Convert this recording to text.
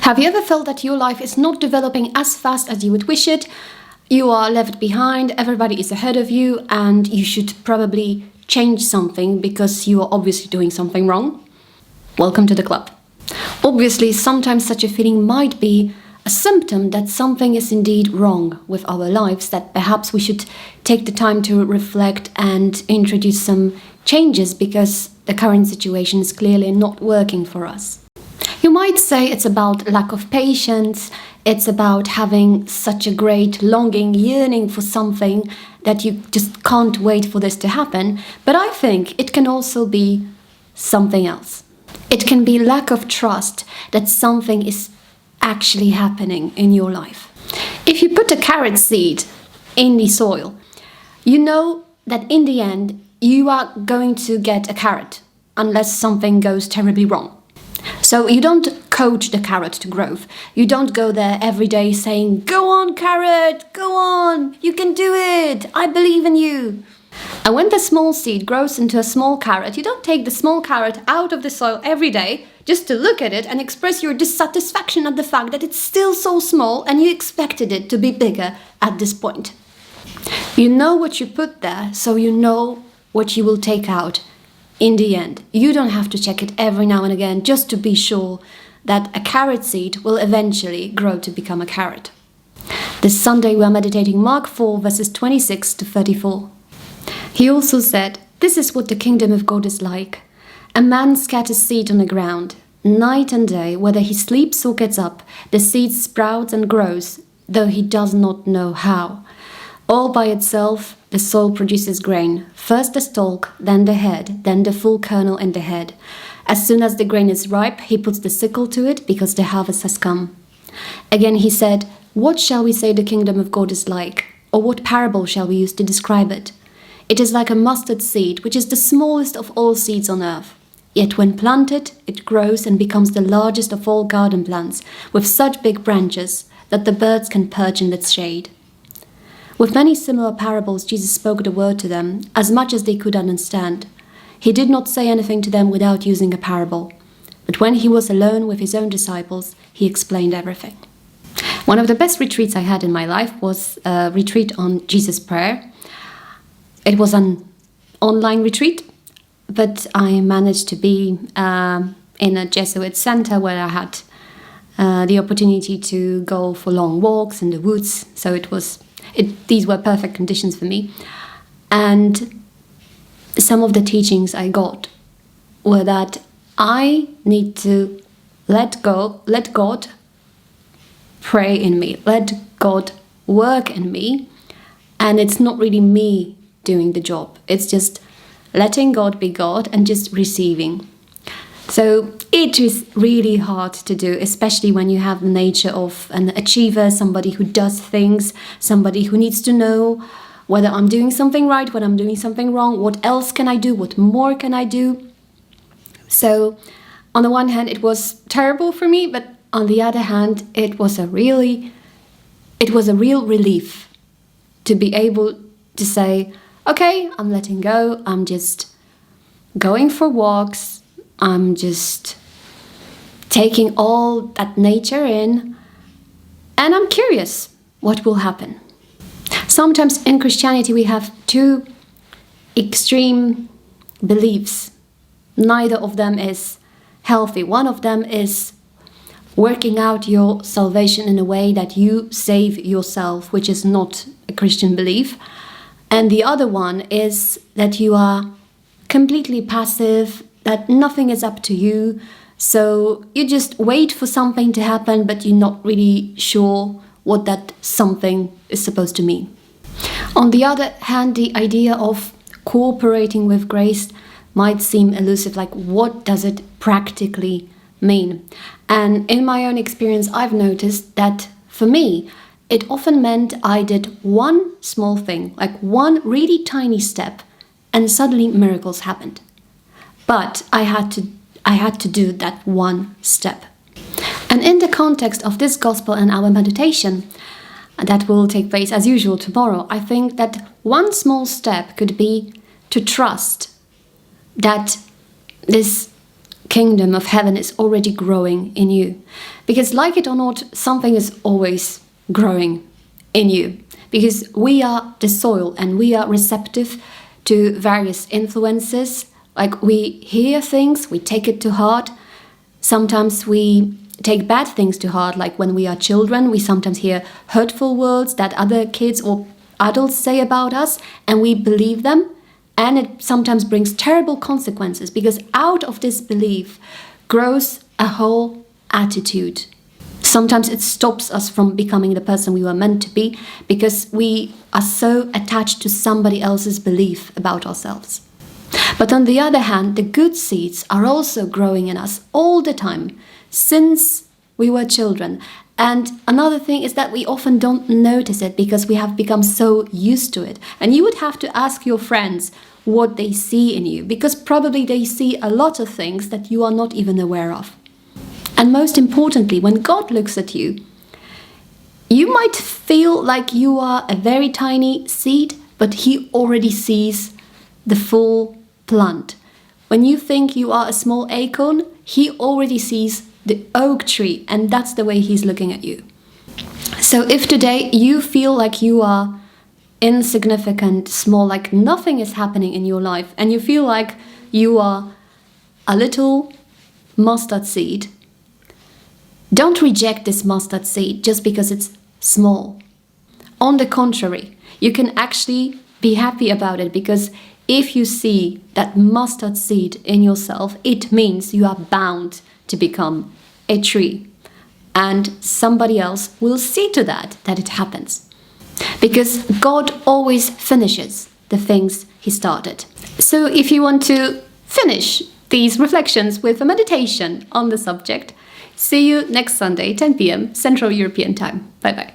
Have you ever felt that your life is not developing as fast as you would wish it? You are left behind, everybody is ahead of you, and you should probably change something because you are obviously doing something wrong? Welcome to the club. Obviously, sometimes such a feeling might be a symptom that something is indeed wrong with our lives, that perhaps we should take the time to reflect and introduce some changes because the current situation is clearly not working for us. You might say it's about lack of patience, it's about having such a great longing, yearning for something that you just can't wait for this to happen, but I think it can also be something else. It can be lack of trust that something is actually happening in your life. If you put a carrot seed in the soil, you know that in the end you are going to get a carrot unless something goes terribly wrong. So you don't coach the carrot to growth. You don't go there every day saying, "Go on, carrot, go on, you can do it, I believe in you." And when the small seed grows into a small carrot, you don't take the small carrot out of the soil every day just to look at it and express your dissatisfaction at the fact that it's still so small and you expected it to be bigger at this point. You know what you put there, so you know what you will take out in the end. You don't have to check it every now and again just to be sure that a carrot seed will eventually grow to become a carrot. This Sunday we are meditating Mark 4 verses 26 to 34. He also said, "This is what the kingdom of God is like. A man scatters seed on the ground. Night and day, whether he sleeps or gets up, the seed sprouts and grows, though he does not know how. All by itself, the soil produces grain, first the stalk, then the head, then the full kernel in the head. As soon as the grain is ripe, he puts the sickle to it, because the harvest has come." Again he said, "What shall we say the kingdom of God is like? Or what parable shall we use to describe it? It is like a mustard seed, which is the smallest of all seeds on earth. Yet when planted, it grows and becomes the largest of all garden plants, with such big branches that the birds can perch in its shade." With many similar parables, Jesus spoke the word to them, as much as they could understand. He did not say anything to them without using a parable. But when he was alone with his own disciples, he explained everything. One of the best retreats I had in my life was a retreat on Jesus' prayer. It was an online retreat, but I managed to be in a Jesuit center where I had the opportunity to go for long walks in the woods. So these were perfect conditions for me. And some of the teachings I got were that I need to let God pray in me, let God work in me, and it's not really me doing the job. It's just letting God be God and just receiving. So it is really hard to do, especially when you have the nature of an achiever, somebody who does things, somebody who needs to know whether I'm doing something right, whether I'm doing something wrong, what else can I do, what more can I do. So on the one hand, it was terrible for me, but on the other hand, it was a real relief to be able to say, okay, I'm letting go, I'm just going for walks, I'm just taking all that nature in, and I'm curious what will happen. Sometimes in Christianity we have two extreme beliefs. Neither of them is healthy. One of them is working out your salvation in a way that you save yourself, which is not a Christian belief. And the other one is that you are completely passive, that nothing is up to you. So you just wait for something to happen, but you're not really sure what that something is supposed to mean. On the other hand, the idea of cooperating with grace might seem elusive, like what does it practically mean? And in my own experience, I've noticed that for me, it often meant I did one small thing, like one really tiny step, and suddenly miracles happened. But I had to do that one step. And in the context of this gospel and our meditation, that will take place as usual tomorrow, I think that one small step could be to trust that this kingdom of heaven is already growing in you. Because like it or not, something is always growing in you. Because we are the soil and we are receptive to various influences. Like we hear things, we take it to heart. Sometimes we take bad things to heart, like when we are children, we sometimes hear hurtful words that other kids or adults say about us, and we believe them. And it sometimes brings terrible consequences, because out of this belief grows a whole attitude. Sometimes it stops us from becoming the person we were meant to be, because we are so attached to somebody else's belief about ourselves. But on the other hand, the good seeds are also growing in us all the time, since we were children. And another thing is that we often don't notice it because we have become so used to it. And you would have to ask your friends what they see in you, because probably they see a lot of things that you are not even aware of. And most importantly, when God looks at you, you might feel like you are a very tiny seed, but He already sees the full plant. When you think you are a small acorn, He already sees the oak tree, and that's the way He's looking at you. So if today you feel like you are insignificant, small, like nothing is happening in your life, and you feel like you are a little mustard seed, don't reject this mustard seed just because it's small. On the contrary, you can actually be happy about it, because if you see that mustard seed in yourself, it means you are bound to become a tree. And somebody else will see to that it happens. Because God always finishes the things He started. So if you want to finish these reflections with a meditation on the subject, see you next Sunday, 10 p.m. Central European Time. Bye-bye.